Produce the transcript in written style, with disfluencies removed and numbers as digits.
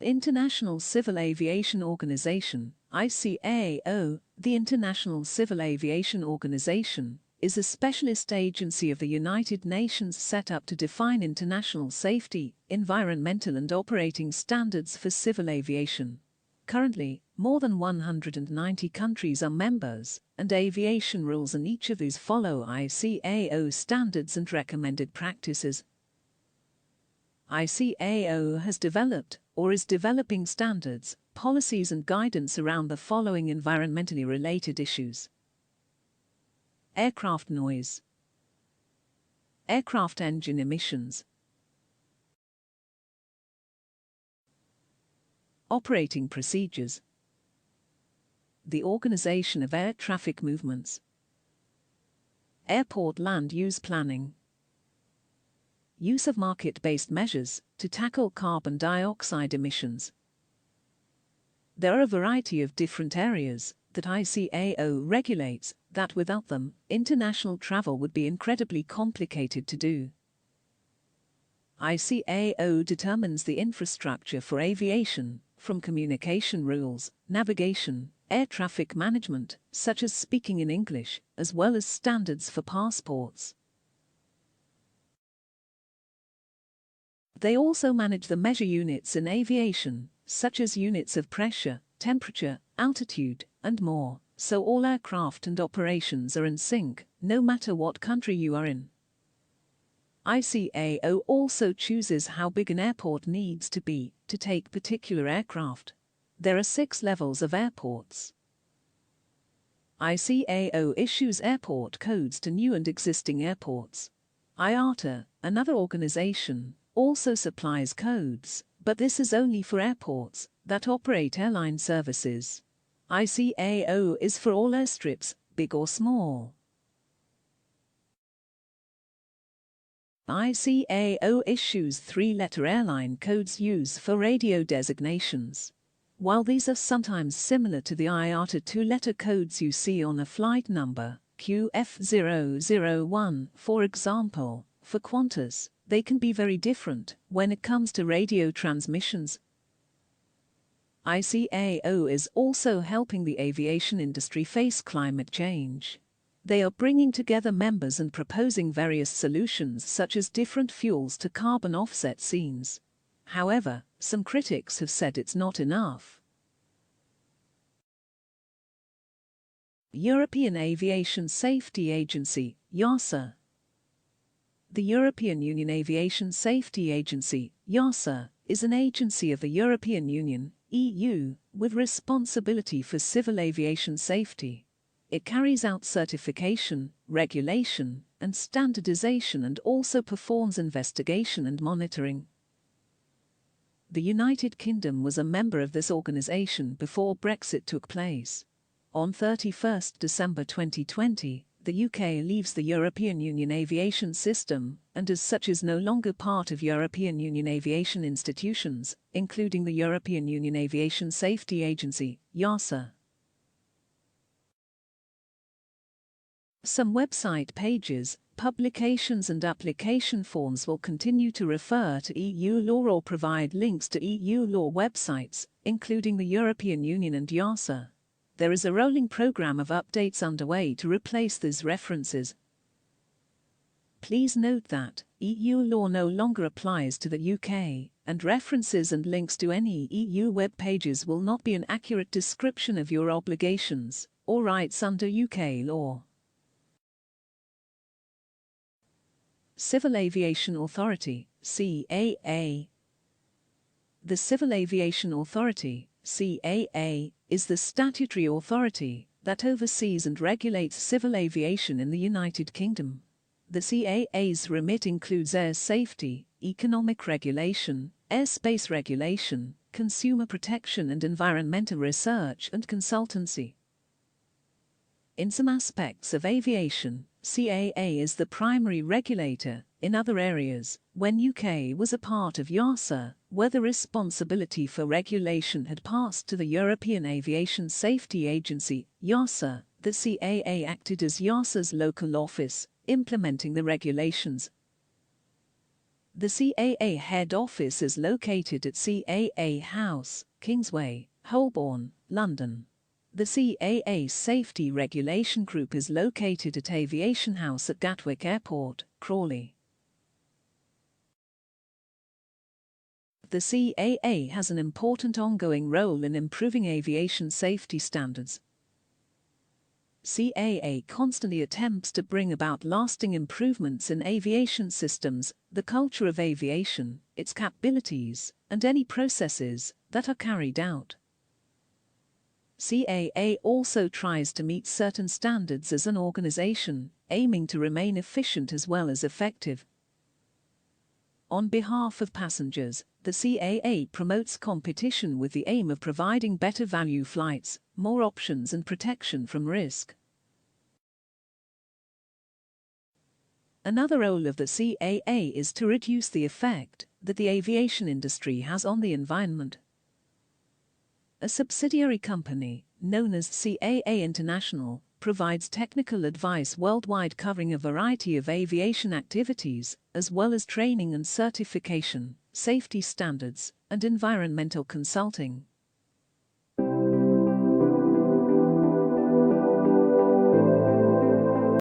International Civil Aviation Organization, ICAO. The International Civil Aviation Organization is a specialist agency of the United Nations set up to define international safety, environmental and operating standards for civil aviation. Currently, more than 190 countries are members, and aviation rules in each of these follow ICAO standards and recommended practices. ICAO has developed, or is developing standards, policies and guidance around the following environmentally related issues. Aircraft noise, aircraft engine emissions, operating procedures, the organization of air traffic movements, airport land use planning, use of market-based measures to tackle carbon dioxide emissions. There are a variety of different areas that ICAO regulates that without them, international travel would be incredibly complicated to do. ICAO determines the infrastructure for aviation, from communication rules, navigation, air traffic management, such as speaking in English, as well as standards for passports. They also manage the measure units in aviation, such as units of pressure, temperature, altitude, and more, so all aircraft and operations are in sync, no matter what country you are in. ICAO also chooses how big an airport needs to be to take particular aircraft. There are 6 levels of airports. ICAO issues airport codes to new and existing airports. IATA, another organization, also supplies codes, but this is only for airports that operate airline services. ICAO is for all airstrips, big or small. ICAO issues 3-letter airline codes used for radio designations. While these are sometimes similar to the IATA 2-letter codes you see on a flight number, QF001, for example, for Qantas, they can be very different when it comes to radio transmissions. ICAO is also helping the aviation industry face climate change. They are bringing together members and proposing various solutions such as different fuels to carbon offset scenes. However, some critics have said it's not enough. European Aviation Safety Agency, EASA. The European Union Aviation Safety Agency, EASA, is an agency of the European Union, EU, with responsibility for civil aviation safety. It carries out certification, regulation, and standardization and also performs investigation and monitoring. The United Kingdom was a member of this organization before Brexit took place. On 31 December 2020, the UK leaves the European Union aviation system and as such is no longer part of European Union aviation institutions, including the European Union Aviation Safety Agency, EASA. Some website pages, publications and application forms will continue to refer to EU law or provide links to EU law websites, including the European Union and EASA. There is a rolling program of updates underway to replace these references. Please note that EU law no longer applies to the UK, and references and links to any EU web pages will not be an accurate description of your obligations or rights under UK law. Civil Aviation Authority, CAA. The Civil Aviation Authority, CAA, is the statutory authority that oversees and regulates civil aviation in the United Kingdom. The CAA's remit includes air safety, economic regulation, airspace regulation, consumer protection and environmental research and consultancy. In some aspects of aviation, CAA is the primary regulator. In other areas, when UK was a part of EASA, where the responsibility for regulation had passed to the European Aviation Safety Agency, EASA, the CAA acted as EASA's local office, implementing the regulations. The CAA head office is located at CAA House, Kingsway, Holborn, London. The CAA Safety Regulation Group is located at Aviation House at Gatwick Airport, Crawley. The CAA has an important ongoing role in improving aviation safety standards. CAA constantly attempts to bring about lasting improvements in aviation systems, the culture of aviation, its capabilities, and any processes that are carried out. CAA also tries to meet certain standards as an organization, aiming to remain efficient as well as effective. On behalf of passengers, the CAA promotes competition with the aim of providing better value flights, more options and protection from risk. Another role of the CAA is to reduce the effect that the aviation industry has on the environment. A subsidiary company, known as CAA International, provides technical advice worldwide covering a variety of aviation activities, as well as training and certification, safety standards, and environmental consulting.